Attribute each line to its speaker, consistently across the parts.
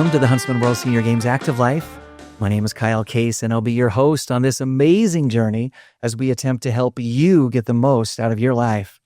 Speaker 1: Welcome to the Huntsman World Senior Games Active Life. My name is Kyle Case, and I'll be your host on this amazing journey as we attempt to help you get the most out of your life.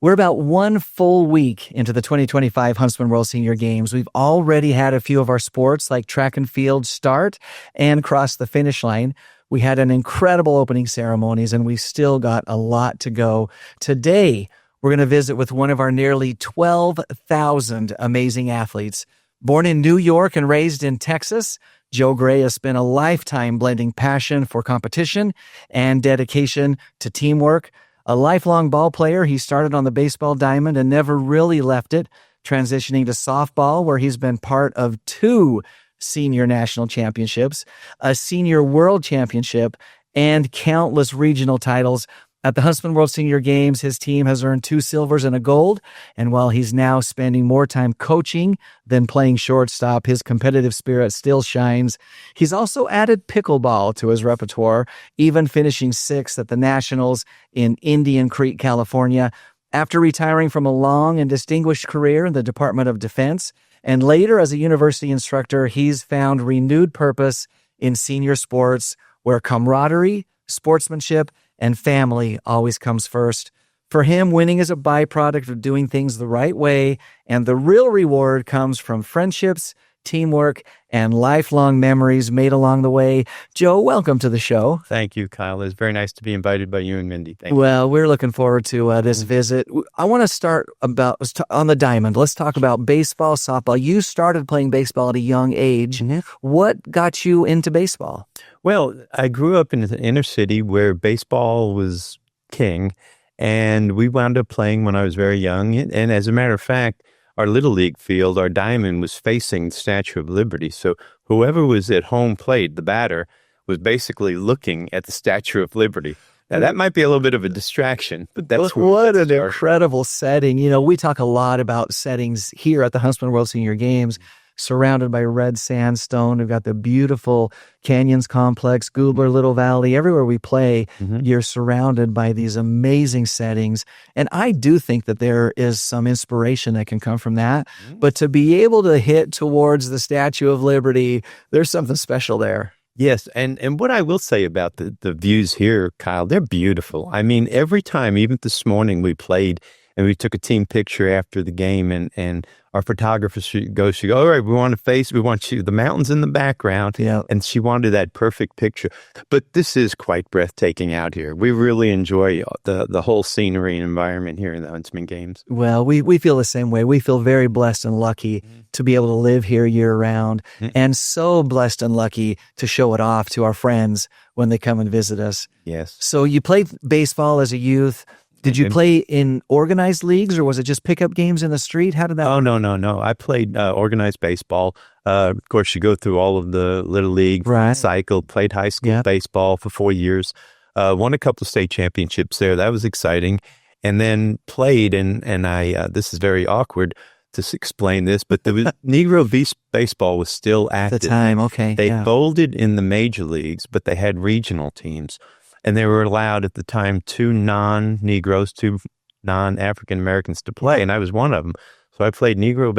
Speaker 1: We're about one full week into the 2025 Huntsman World Senior Games. We've already had a few of our sports like track and field start and cross the finish line. We had an incredible opening ceremonies, and we still got a lot to go. Today, we're going to visit with one of our nearly 12,000 amazing athletes. Born in New York and raised in Texas, Joe Gray has spent a lifetime blending passion for competition and dedication to teamwork. A lifelong ball player, he started on the baseball diamond and never really left it, transitioning to softball, where he's been part of 2 senior national championships, a senior world championship, and countless regional titles. At the Huntsman World Senior Games, his team has earned 2 silvers and a gold, and while he's now spending more time coaching than playing shortstop, his competitive spirit still shines. He's also added pickleball to his repertoire, even finishing 6th at the Nationals in Indian Creek, California. After retiring from a long and distinguished career in the Department of Defense, and later as a university instructor, he's found renewed purpose in senior sports, where camaraderie, sportsmanship, and family always comes first. For him, winning is a byproduct of doing things the right way, and the real reward comes from friendships, teamwork, and lifelong memories made along the way. Joe, welcome to the show.
Speaker 2: Thank you, Kyle. It's very nice to be invited by you and Mindy. Thank you.
Speaker 1: Well, we're looking forward to this visit. I want to start on the diamond. Let's talk about baseball, softball. You started playing baseball at a young age.
Speaker 2: Mm-hmm.
Speaker 1: What got you into baseball?
Speaker 2: Well, I grew up in the inner city where baseball was king, and we wound up playing when I was very young. And as a matter of fact, our Little League field, our diamond, was facing the Statue of Liberty. So whoever was at home plate, the batter, was basically looking at the Statue of Liberty. Now, that might be a little bit of a distraction, but that's
Speaker 1: what an incredible setting. You know, we talk a lot about settings here at the Huntsman World Senior Games, surrounded by red sandstone. We've got the beautiful Canyons Complex, Goobler, Little Valley. Everywhere we play, you're surrounded by these amazing settings. And I do think that there is some inspiration that can come from that. But to be able to hit towards the Statue of Liberty, there's something special there.
Speaker 2: Yes, and what I will say about the views here, Kyle, they're beautiful. I mean, every time, even this morning we played and we took a team picture after the game, and our photographer, she goes, all right, we want you, the mountains in the background.
Speaker 1: Yeah.
Speaker 2: And she wanted that perfect picture. But this is quite breathtaking out here. We really enjoy the whole scenery and environment here in the Huntsman Games.
Speaker 1: Well, we feel the same way. We feel very blessed and lucky to be able to live here year round, and so blessed and lucky to show it off to our friends when they come and visit us.
Speaker 2: Yes.
Speaker 1: So you played baseball as a youth. Did you play in organized leagues, or was it just pickup games in the street? How did that work?
Speaker 2: No. I played organized baseball. Of course, you go through all of the Little League cycle, played high school baseball for 4 years, won a couple of state championships there. That was exciting. And then played, and I this is very awkward to explain this, but the Negro baseball was still active.
Speaker 1: At the time, okay.
Speaker 2: They folded in the major leagues, but they had regional teams. And they were allowed at the time 2 non-Negroes, 2 non-African Americans to play, and I was one of them. So I played Negro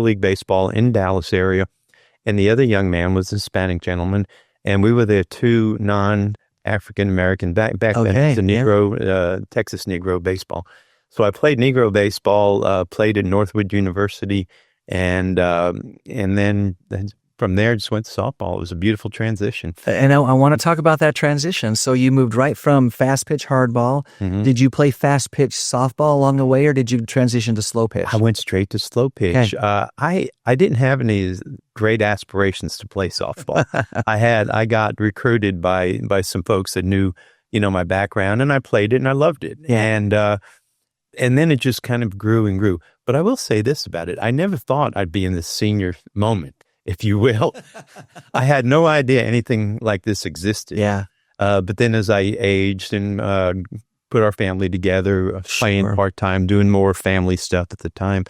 Speaker 2: League baseball in Dallas area, and the other young man was a Hispanic gentleman, and we were the 2 non-African American back then. The Negro, Texas Negro baseball. So I played Negro baseball, played at Northwood University, and then from there, just went to softball. It was a beautiful transition.
Speaker 1: And I want to talk about that transition. So you moved right from fast pitch hardball. Did you play fast pitch softball along the way, or did you transition to slow pitch?
Speaker 2: I went straight to slow pitch. Okay. I didn't have any great aspirations to play softball. I got recruited by some folks that knew, my background, and I played it and I loved it. Yeah. And then it just kind of grew and grew. But I will say this about it. I never thought I'd be in this senior moment, if you will. I had no idea anything like this existed.
Speaker 1: Yeah.
Speaker 2: But then as I aged and put our family together, playing part-time, doing more family stuff at the time.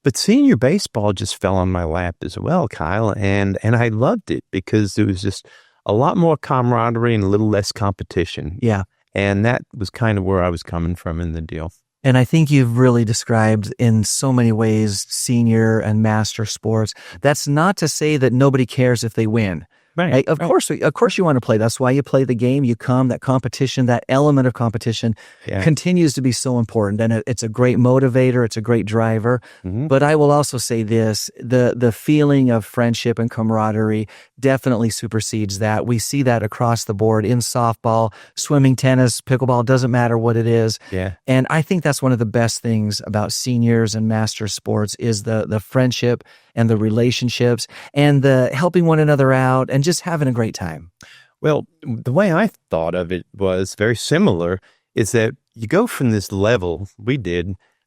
Speaker 2: But senior baseball just fell on my lap as well, Kyle. And I loved it because it was just a lot more camaraderie and a little less competition.
Speaker 1: Yeah.
Speaker 2: And that was kind of where I was coming from in the deal.
Speaker 1: And I think you've really described in so many ways senior and master sports. That's not to say that nobody cares if they win.
Speaker 2: Right.
Speaker 1: Of course you want to play. That's why you play the game. You come, that competition, that element of competition continues to be so important. And it's a great motivator. It's a great driver. But I will also say this, the feeling of friendship and camaraderie definitely supersedes that. We see that across the board in softball, swimming, tennis, pickleball, doesn't matter what it is.
Speaker 2: Yeah.
Speaker 1: And I think that's one of the best things about seniors and master sports is the friendship and the relationships and the helping one another out and just having a great time.
Speaker 2: Well, the way I thought of it was very similar, is that you go from this level,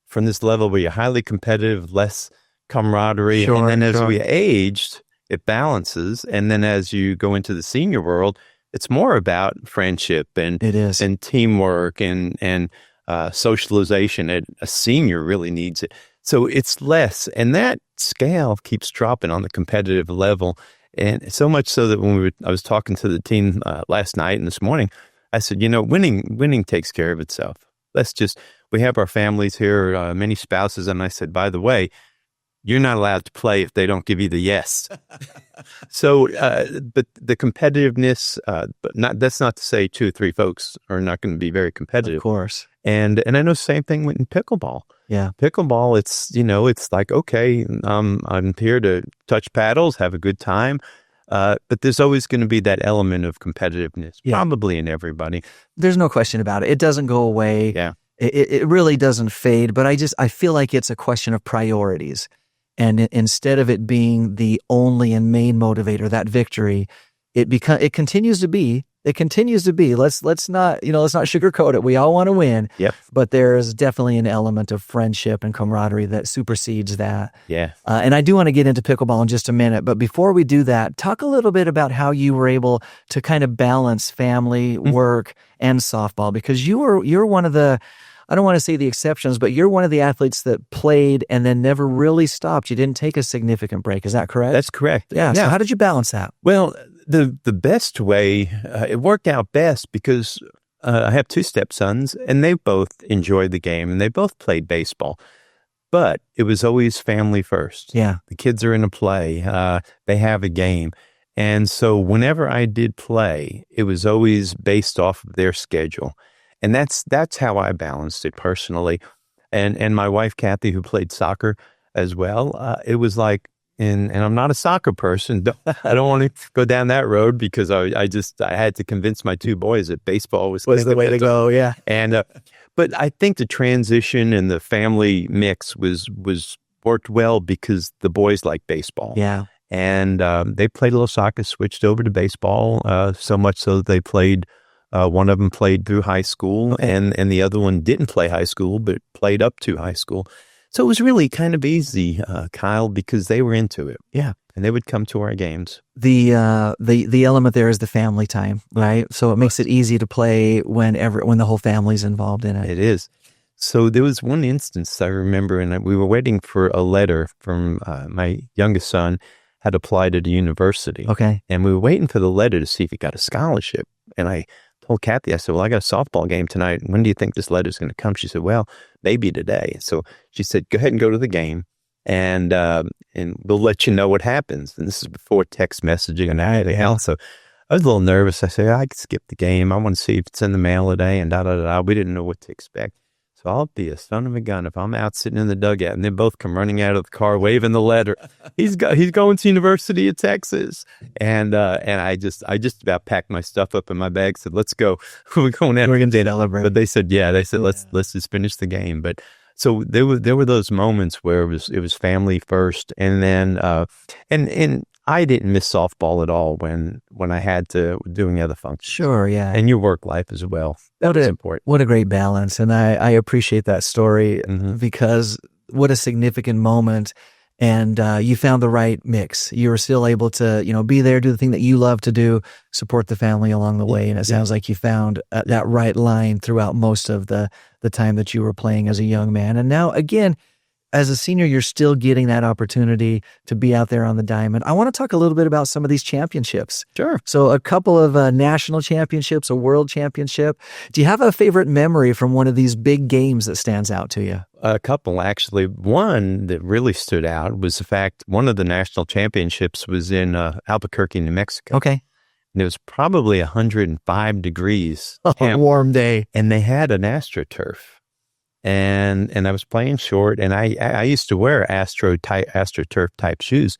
Speaker 2: from this level where you're highly competitive, less camaraderie, and then as we aged, it balances. And then as you go into the senior world, it's more about friendship and teamwork and socialization. And a senior really needs it. So it's less, and that scale keeps dropping on the competitive level. And so much so that I was talking to the team last night and this morning, I said, winning takes care of itself. We have our families here, many spouses. And I said, by the way, you're not allowed to play if they don't give you the yes. So, but the competitiveness, that's not to say 2 or 3 folks are not going to be very competitive.
Speaker 1: Of course.
Speaker 2: And I know the same thing in pickleball.
Speaker 1: Yeah.
Speaker 2: Pickleball, it's like, okay, I'm here to touch paddles, have a good time. But there's always going to be that element of competitiveness, probably in everybody.
Speaker 1: There's no question about it. It doesn't go away.
Speaker 2: Yeah.
Speaker 1: It really doesn't fade, but I feel like it's a question of priorities. And instead of it being the only and main motivator, that victory, it continues to be. It continues to be. Let's not sugarcoat it. We all want to win.
Speaker 2: Yep.
Speaker 1: But there is definitely an element of friendship and camaraderie that supersedes that.
Speaker 2: Yeah.
Speaker 1: And I do want to get into pickleball in just a minute. But before we do that, talk a little bit about how you were able to kind of balance family, work, and softball, because you're one of the, I don't want to say the exceptions, but you're one of the athletes that played and then never really stopped. You didn't take a significant break. Is that correct?
Speaker 2: That's correct.
Speaker 1: Yeah. So how did you balance that?
Speaker 2: Well, the best way, it worked out best because I have 2 stepsons and they both enjoyed the game and they both played baseball. But it was always family first.
Speaker 1: Yeah.
Speaker 2: The kids are in a play. They have a game. And so whenever I did play, it was always based off of their schedule. And that's how I balanced it personally. And my wife, Kathy, who played soccer as well, it was like, and I'm not a soccer person. I don't want to go down that road because I had to convince my 2 boys that baseball was
Speaker 1: the way to go. Yeah.
Speaker 2: And, but I think the transition and the family mix was worked well because the boys like baseball.
Speaker 1: Yeah.
Speaker 2: And they played a little soccer, switched over to baseball, so much so that they played. One of them played through high school, and the other one didn't play high school, but played up to high school. So it was really kind of easy, Kyle, because they were into it.
Speaker 1: Yeah.
Speaker 2: And they would come to our games.
Speaker 1: The element there is the family time, right? So it makes it easy to play when the whole family's involved in it.
Speaker 2: It is. So there was one instance I remember, and we were waiting for a letter from my youngest son had applied at a university.
Speaker 1: Okay.
Speaker 2: And we were waiting for the letter to see if he got a scholarship. And I told Kathy, I said, well, I got a softball game tonight. When do you think this letter's going to come? She said, well, maybe today. So she said, go ahead and go to the game and we'll let you know what happens. And this is before text messaging and everything else. So I was a little nervous. I said, I could skip the game. I want to see if it's in the mail today and da-da-da-da. We didn't know what to expect. So I'll be a son of a gun if I'm out sitting in the dugout and they both come running out of the car waving the letter. He's going to University of Texas, and I just about packed my stuff up in my bag. Said, "Let's go. We're going out.
Speaker 1: We're going to celebrate."
Speaker 2: But they said, "Yeah." They said, "Let's just finish the game." But so there were those moments where it was family first, and then and I didn't miss softball at all when I had to doing other functions.
Speaker 1: Sure, yeah.
Speaker 2: And your work life as well. That was important.
Speaker 1: What a great balance. And I appreciate that story because what a significant moment. And you found the right mix. You were still able to, be there, do the thing that you love to do, support the family along the way. And it sounds like you found that right line throughout most of the time that you were playing as a young man. And now, again, as a senior, you're still getting that opportunity to be out there on the diamond. I want to talk a little bit about some of these championships.
Speaker 2: Sure.
Speaker 1: So a couple of national championships, a world championship. Do you have a favorite memory from one of these big games that stands out to you?
Speaker 2: A couple, actually. One that really stood out was the fact one of the national championships was in Albuquerque, New Mexico.
Speaker 1: Okay.
Speaker 2: And it was probably 105 degrees.
Speaker 1: A warm day.
Speaker 2: And they had an AstroTurf. And I was playing short, and I used to wear AstroTurf type shoes,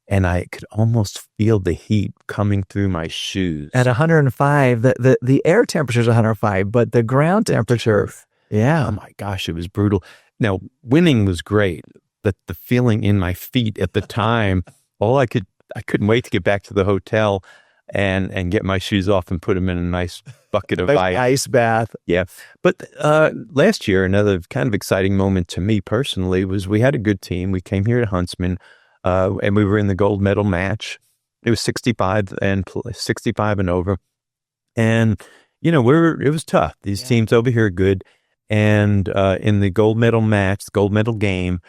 Speaker 2: and I could almost feel the heat coming through my shoes.
Speaker 1: At 105, the air temperature is 105, but the ground temperature, yeah.
Speaker 2: Oh my gosh, it was brutal. Now, winning was great, but the feeling in my feet at the time, I couldn't wait to get back to the hotel and get my shoes off and put them in a nice bucket of
Speaker 1: ice bath.
Speaker 2: Yeah. But last year, another kind of exciting moment to me personally was we had a good team. We came here to Huntsman, and we were in the gold medal match. It was 65 and over. And, it was tough. These teams over here are good. And in the gold medal match, the gold medal game,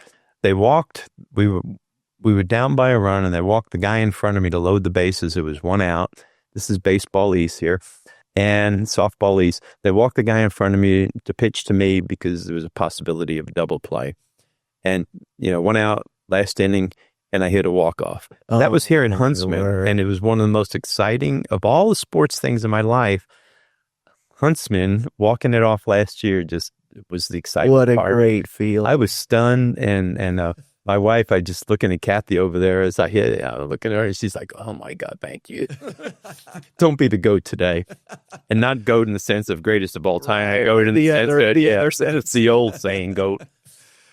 Speaker 2: we were down by a run, and they walked the guy in front of me to load the bases. It was one out. This is baseball East here, and softball East. They walked the guy in front of me to pitch to me because there was a possibility of a double play. And, one out, last inning, and I hit a walk-off. That was here in Huntsman, and it was one of the most exciting of all the sports things in my life. Huntsman, walking it off last year, just was the exciting part.
Speaker 1: What a great feel.
Speaker 2: I was stunned, and my wife, I just looking at Kathy over there as I hit it. I was looking at her, and she's like, "Oh my God, thank you." Don't be the GOAT today, and not GOAT in the sense of greatest of all time. I GOAT in the sense that it's the old saying GOAT.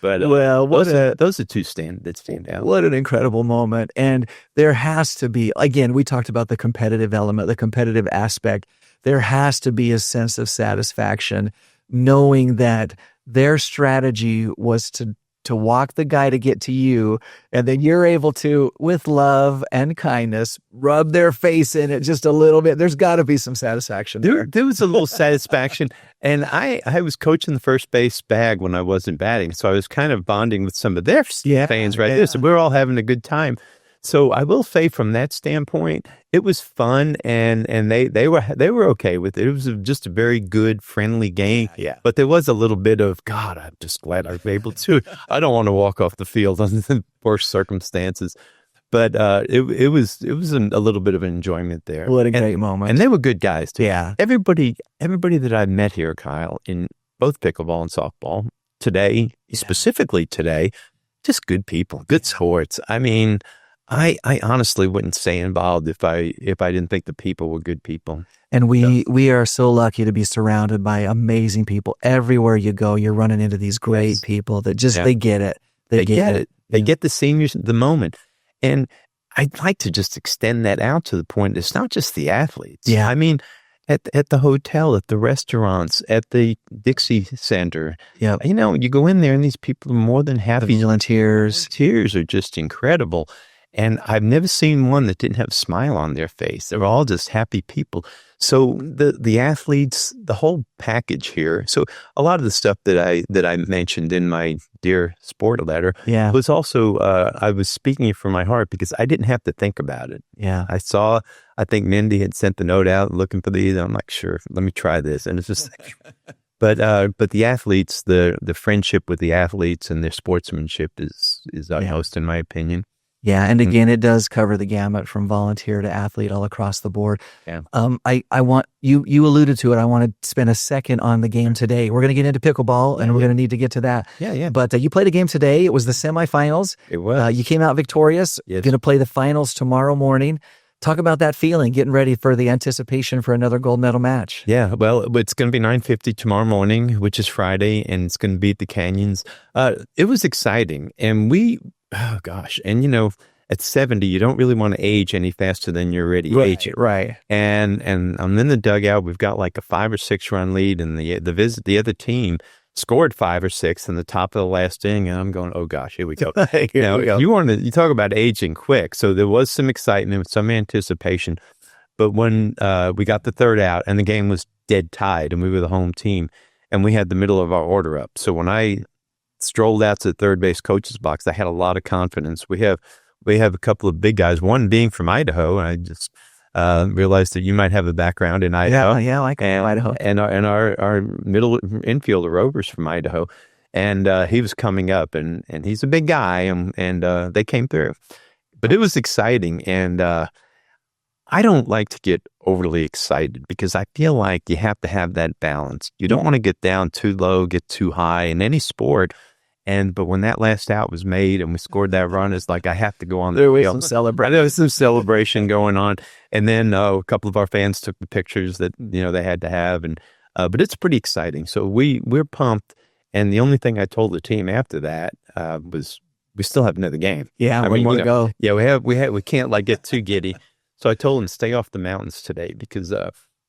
Speaker 2: But those are two that stand out.
Speaker 1: What an incredible moment! And there has to be, again, we talked about the competitive element, the competitive aspect. There has to be a sense of satisfaction, knowing that their strategy was to walk the guy to get to you, and then you're able to, with love and kindness, rub their face in it just a little bit. There's got to be some satisfaction there.
Speaker 2: There was a little satisfaction, and I was coaching the first base bag when I wasn't batting, so I was kind of bonding with some of their fans right there. So we're all having a good time. So I will say, from that standpoint, it was fun, and they were okay with it. It was just a very good, friendly game.
Speaker 1: Yeah.
Speaker 2: But there was a little bit of, God, I'm just glad I was able to. I don't want to walk off the field under the worst circumstances. But it was a little bit of an enjoyment there.
Speaker 1: What a great moment.
Speaker 2: And they were good guys too.
Speaker 1: Yeah.
Speaker 2: Everybody that I've met here, Kyle, in both pickleball and softball today, specifically today, just good people, good sports. I mean, I honestly wouldn't stay involved if I didn't think the people were good people.
Speaker 1: And we are so lucky to be surrounded by amazing people. Everywhere you go, you're running into these great people that just, they get it. They get it.
Speaker 2: They get the seniors the moment. And I'd like to just extend that out to the point, it's not just the athletes.
Speaker 1: Yeah.
Speaker 2: I mean, at the hotel, at the restaurants, at the Dixie Center.
Speaker 1: Yeah.
Speaker 2: You go in there and these people are more than happy.
Speaker 1: The volunteers.
Speaker 2: Volunteers are just incredible. And I've never seen one that didn't have a smile on their face. They're all just happy people. So the athletes, the whole package here. So a lot of the stuff that I mentioned in my Dear Sport letter was also, I was speaking from my heart because I didn't have to think about it.
Speaker 1: Yeah.
Speaker 2: I think Mindy had sent the note out looking for these. I'm like, sure, let me try this. And it's just, but the athletes, the friendship with the athletes and their sportsmanship is utmost in my opinion.
Speaker 1: Yeah, and again, it does cover the gamut from volunteer to athlete all across the board.
Speaker 2: Yeah.
Speaker 1: I want you alluded to it. I want to spend a second on the game today. We're going to get into pickleball, and we're going to need to get to that.
Speaker 2: Yeah.
Speaker 1: But you played a game today. It was the semifinals.
Speaker 2: It was.
Speaker 1: You came out victorious.
Speaker 2: Yes.
Speaker 1: Going to play the finals tomorrow morning. Talk about that feeling, getting ready for the anticipation for another gold medal match.
Speaker 2: Yeah, well, it's going to be 9:50 tomorrow morning, which is Friday, and it's going to be at the Canyons. It was exciting, and oh gosh, and at 70, you don't really want to age any faster than you're already aging.
Speaker 1: Right.
Speaker 2: And I'm in the dugout. We've got like a 5 or 6 run lead, and the other team scored 5 or 6 in the top of the last inning, and I'm going, oh gosh, here we go. You talk about aging quick. So there was some excitement, some anticipation. But when we got the third out and the game was dead tied and we were the home team and we had the middle of our order up. So when I strolled out to the third base coach's box, I had a lot of confidence. We have a couple of big guys, one being from Idaho. And I just realized that you might have a background in Idaho.
Speaker 1: Yeah, I come from Idaho.
Speaker 2: And our middle infielder, Rover's from Idaho. And he was coming up, and he's a big guy, and they came through. But it was exciting, and I don't like to get overly excited because I feel like you have to have that balance. You don't want to get down too low, get too high in any sport. But when that last out was made and we scored that run, it's like I have to go on the field. There was some celebration going on. And then a couple of our fans took the pictures that they had to have, and but it's pretty exciting. So we're pumped. And the only thing I told the team after that was we still have another game.
Speaker 1: Yeah, we want to go.
Speaker 2: Yeah, we can't get too giddy. So I told them stay off the mountains today because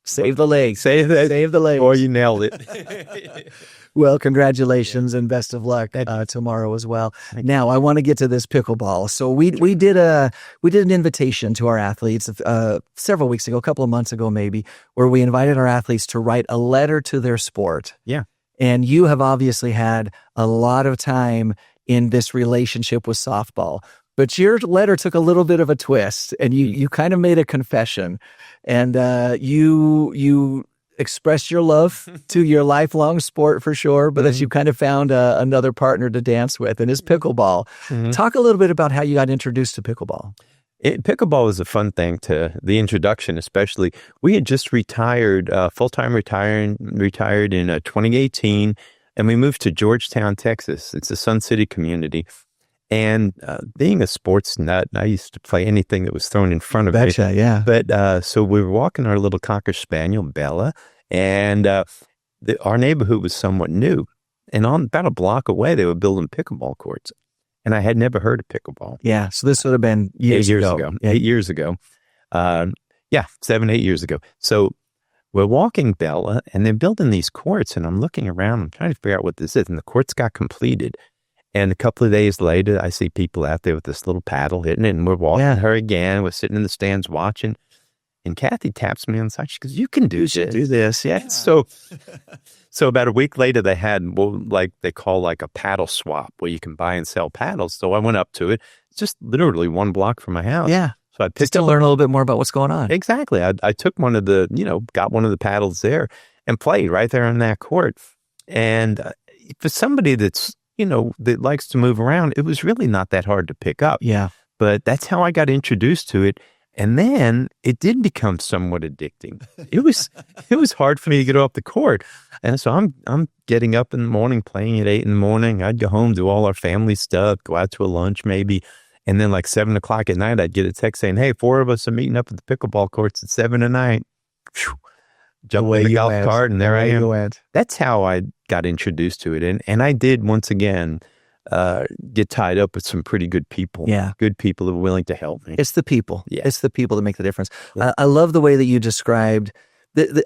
Speaker 1: save the legs. Save the legs.
Speaker 2: Or you nailed it.
Speaker 1: Well, congratulations and best of luck tomorrow as well. Now, I want to get to this pickleball. So we did an invitation to our athletes several weeks ago, a couple of months ago maybe, where we invited our athletes to write a letter to their sport.
Speaker 2: Yeah.
Speaker 1: And you have obviously had a lot of time in this relationship with softball. But your letter took a little bit of a twist, and you kind of made a confession, and you expressed your love to your lifelong sport for sure, but that you kind of found another partner to dance with, and it's pickleball. Mm-hmm. Talk a little bit about how you got introduced to pickleball.
Speaker 2: Pickleball was a fun thing to the introduction, especially. We had just retired, full-time retired in 2018, and we moved to Georgetown, Texas. It's a Sun City community. And being a sports nut, I used to play anything that was thrown in front of me.
Speaker 1: Yeah.
Speaker 2: But so we were walking our little Cocker Spaniel, Bella, and our neighborhood was somewhat new. And about a block away, they were building pickleball courts. And I had never heard of pickleball.
Speaker 1: Yeah, so this would have been 8 years ago.
Speaker 2: Yeah. 8 years ago. 7, 8 years ago. So we're walking Bella, and they're building these courts, and I'm looking around. I'm trying to figure out what this is, and the courts got completed. And a couple of days later, I see people out there with this little paddle hitting it, and we're walking her again. We're sitting in the stands watching. And Kathy taps me on the side. She goes, "You can do this."
Speaker 1: Do this, yeah.
Speaker 2: So about a week later, they had they call a paddle swap where you can buy and sell paddles. So I went up to it. It's just literally 1 block from my house.
Speaker 1: Yeah.
Speaker 2: So I picked
Speaker 1: to learn a little bit more about what's going on.
Speaker 2: Exactly. I took one of the, got one of the paddles there and played right there on that court. And for somebody that's that likes to move around, it was really not that hard to pick up.
Speaker 1: Yeah.
Speaker 2: But that's how I got introduced to it. And then it did become somewhat addicting. It was hard for me to get off the court. And so I'm getting up in the morning, playing at 8 in the morning. I'd go home, do all our family stuff, go out to a lunch maybe. And then 7 o'clock at night, I'd get a text saying, "Hey, 4 of us are meeting up at the pickleball courts at 7 tonight." Jump in the golf cart, and there I am. That's how I got introduced to it. And I did, once again, get tied up with some pretty good people.
Speaker 1: Yeah.
Speaker 2: Good people that were willing to help me.
Speaker 1: It's the people.
Speaker 2: Yeah.
Speaker 1: It's the people that make the difference.
Speaker 2: Yeah.
Speaker 1: I love the way that you described,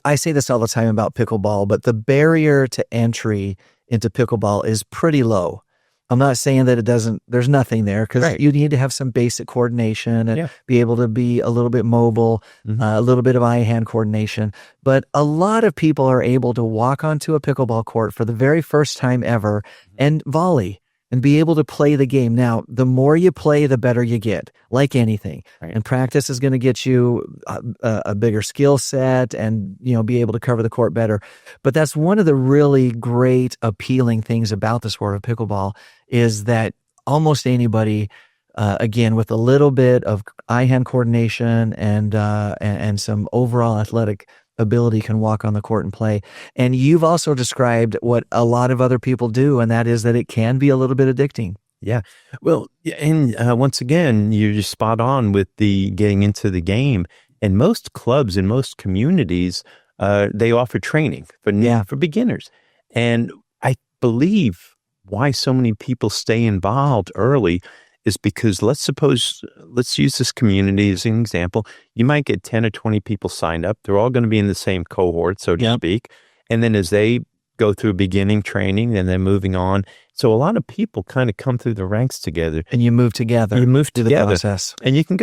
Speaker 1: I say this all the time about pickleball, but the barrier to entry into pickleball is pretty low. I'm not saying that there's nothing there, because you need to have some basic coordination and be able to be a little bit mobile, a little bit of eye-hand coordination. But a lot of people are able to walk onto a pickleball court for the very first time ever and volley and be able to play the game. Now, the more you play, the better you get, like anything. Right. And practice is going to get you a bigger skill set and, be able to cover the court better. But that's one of the really great, appealing things about the sport of pickleball is that almost anybody, again, with a little bit of eye-hand coordination and some overall athletic ability can walk on the court and play. And you've also described what a lot of other people do, and that is that it can be a little bit addicting.
Speaker 2: Yeah. Well, and once again, you're just spot on with the getting into the game. And most clubs in most communities, they offer training for beginners. And I believe why so many people stay involved early is because let's use this community as an example. You might get 10 or 20 people signed up. They're all going to be in the same cohort, so to speak. And then as they go through beginning training and then moving on. So a lot of people kind of come through the ranks together.
Speaker 1: And you move together.
Speaker 2: Through
Speaker 1: the process.
Speaker 2: And you can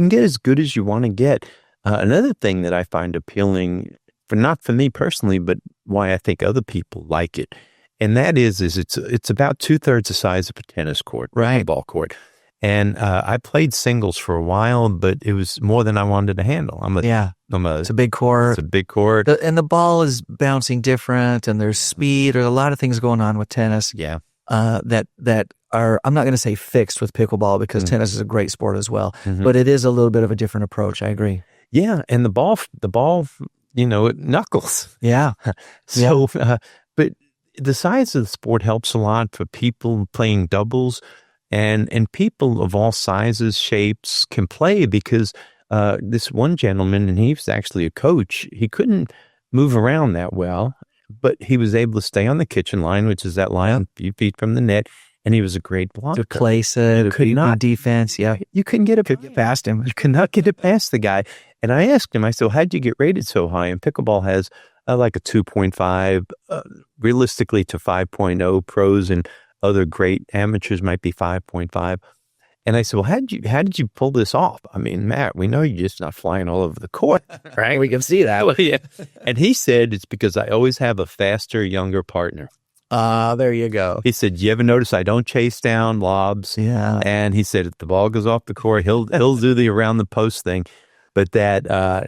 Speaker 2: get as good as you want to get. Another thing that I find appealing, not for me personally, but why I think other people like it, And that is it's about 2/3 the size of a tennis court,
Speaker 1: Right.
Speaker 2: a ball court. And I played singles for a while, but it was more than I wanted to handle.
Speaker 1: It's a big court.
Speaker 2: It's a big court.
Speaker 1: And the ball is bouncing different, and there's speed. There's a lot of things going on with tennis.
Speaker 2: Yeah.
Speaker 1: That are, I'm not going to say fixed with pickleball, because tennis is a great sport as well,
Speaker 2: Mhm.
Speaker 1: but it is a little bit of a different approach. I agree.
Speaker 2: Yeah, and the ball, it knuckles.
Speaker 1: Yeah.
Speaker 2: So, but the size of the sport helps a lot for people playing doubles, and people of all sizes, shapes can play, because this one gentleman, and he was actually a coach, he couldn't move around that well, but he was able to stay on the kitchen line, which is that line a few feet from the net, and he was a great blocker.
Speaker 1: To place it,
Speaker 2: could not
Speaker 1: defense. Yeah.
Speaker 2: You couldn't get it past him. You could not get it past the guy. And I asked him, I said, how'd you get rated so high? And pickleball has like a 2.5, realistically to 5.0. Pros and other great amateurs might be 5.5. And I said, well, how did you pull this off? I mean, Matt, we know you're just not flying all over the court, right?
Speaker 1: We can see that.
Speaker 2: Well, yeah. And he said, it's because I always have a faster, younger partner.
Speaker 1: There you go.
Speaker 2: He said, you ever notice I don't chase down lobs?
Speaker 1: Yeah.
Speaker 2: And he said, if the ball goes off the court, he'll do the around the post thing. But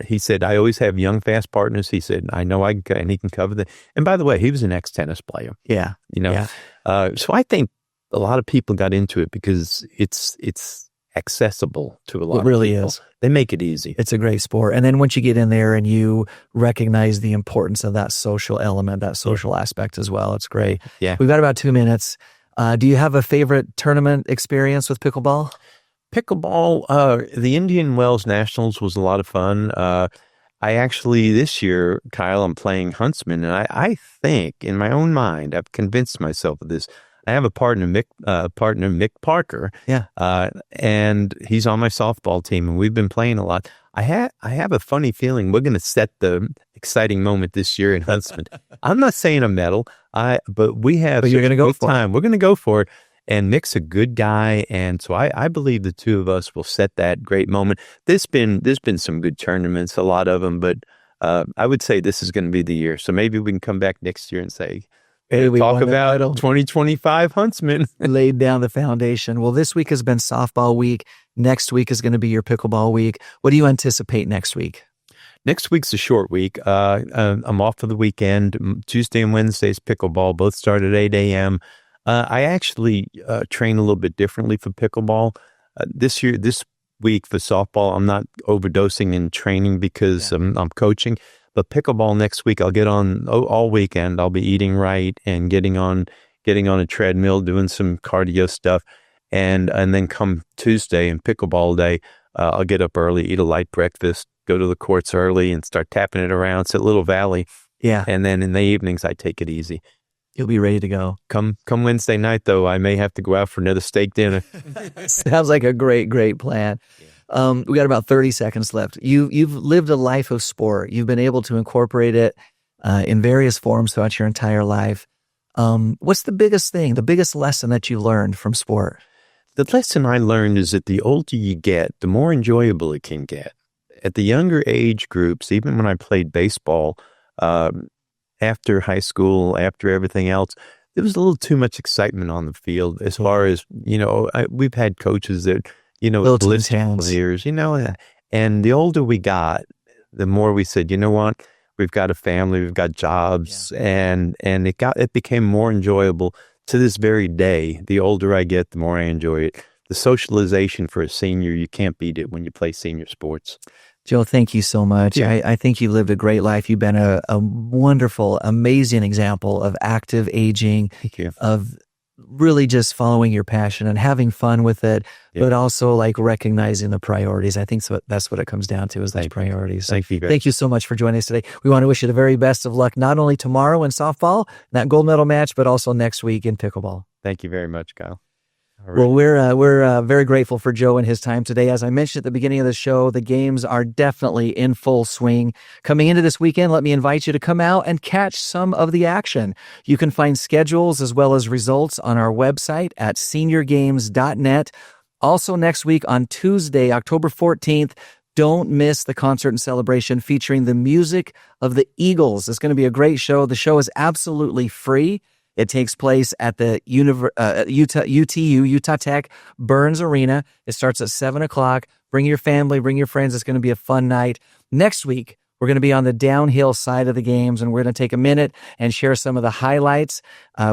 Speaker 2: he said, I always have young, fast partners. He said, I know and he can cover the. And by the way, he was an ex-tennis player.
Speaker 1: Yeah.
Speaker 2: Yeah. So I think a lot of people got into it because it's accessible to a lot of people.
Speaker 1: It really is.
Speaker 2: They make it easy.
Speaker 1: It's a great sport. And then once you get in there and you recognize the importance of that social element, that social aspect as well, it's great.
Speaker 2: Yeah.
Speaker 1: We've got about 2 minutes. Do you have a favorite tournament experience with pickleball?
Speaker 2: Pickleball, the Indian Wells Nationals was a lot of fun. I actually, this year, Kyle, I'm playing Huntsman, and I think, in my own mind, I've convinced myself of this. I have a partner, Mick Parker.
Speaker 1: Yeah.
Speaker 2: And he's on my softball team, and we've been playing a lot. I have a funny feeling we're going to set the exciting moment this year in Huntsman. I'm not saying a medal, but we have.
Speaker 1: But you're going to go for
Speaker 2: time. We're going to go for it. And Mick's a good guy, and so I believe the two of us will set that great moment. There's been some good tournaments, a lot of them, but I would say this is going to be the year. So maybe we can come back next year and say,
Speaker 1: hey, we
Speaker 2: talk about 2025 Huntsman.
Speaker 1: Laid down the foundation. Well, this week has been softball week. Next week is going to be your pickleball week. What do you anticipate next week?
Speaker 2: Next week's a short week. I'm off for the weekend. Tuesday and Wednesday's pickleball. Both start at 8 a.m. I actually train a little bit differently for pickleball. This week for softball, I'm not overdosing in training because I'm coaching. But pickleball next week, I'll get on all weekend. I'll be eating right and getting on a treadmill, doing some cardio stuff, and then come Tuesday and pickleball day, I'll get up early, eat a light breakfast, go to the courts early, and start tapping it around. It's at Little Valley.
Speaker 1: Yeah.
Speaker 2: And then in the evenings, I take it easy.
Speaker 1: You'll be ready to go.
Speaker 2: Come Wednesday night, though, I may have to go out for another steak dinner.
Speaker 1: Sounds like a great plan. Yeah. We got about 30 seconds left. You've lived a life of sport. You've been able to incorporate it in various forms throughout your entire life. What's the biggest thing, the biggest lesson that you learned from sport?
Speaker 2: The lesson I learned is that the older you get, the more enjoyable it can get. At the younger age groups, even when I played baseball, after high school, after everything else, there was a little too much excitement on the field as far as, we've had coaches that, blistered players, and the older we got, the more we said, you know what, we've got a family, we've got jobs, and it became more enjoyable to this very day. The older I get, the more I enjoy it. The socialization for a senior, you can't beat it when you play senior sports.
Speaker 1: Joe, thank you so much.
Speaker 2: Yeah.
Speaker 1: I think you lived a great life. You've been a wonderful, amazing example of active aging,
Speaker 2: Thank you.
Speaker 1: Of really just following your passion and having fun with it, but also like recognizing the priorities. I think that's what it comes down to, is those priorities. So thank you so much for joining us today. We want to wish you the very best of luck, not only tomorrow in softball, that gold medal match, but also next week in pickleball.
Speaker 2: Thank you very much, Kyle. Right.
Speaker 1: Well, we're very grateful for Joe and his time today. As I mentioned at the beginning of the show, the games are definitely in full swing. Coming into this weekend, let me invite you to come out and catch some of the action. You can find schedules as well as results on our website at seniorgames.net. Also next week on Tuesday, October 14th, don't miss the concert and celebration featuring the music of the Eagles. It's going to be a great show. The show is absolutely free. It takes place at the Utah Tech Burns Arena. It starts at 7 o'clock. Bring your family, bring your friends. It's going to be a fun night. Next week, we're going to be on the downhill side of the games, and we're going to take a minute and share some of the highlights.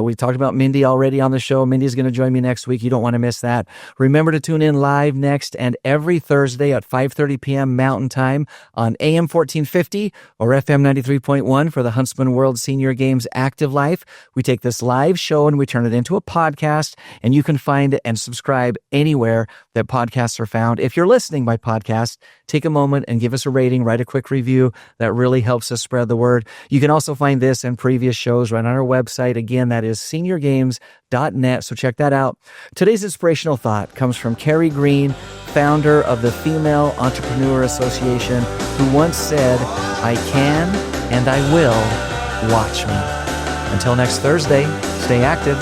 Speaker 1: We talked about Mindy already on the show. Mindy's going to join me next week. You don't want to miss that. Remember to tune in live next and every Thursday at 5:30 p.m. Mountain Time on AM 1450 or FM 93.1 for the Huntsman World Senior Games Active Life. We take this live show and we turn it into a podcast, and you can find it and subscribe anywhere that podcasts are found. If you're listening by podcast, take a moment and give us a rating, write a quick review. That really helps us spread the word. You can also find this and previous shows right on our website. Again, that is seniorgames.net, so check that out. Today's inspirational thought comes from Carrie Green, founder of the Female Entrepreneur Association, who once said, "I can and I will. Watch me." Until next Thursday, stay active.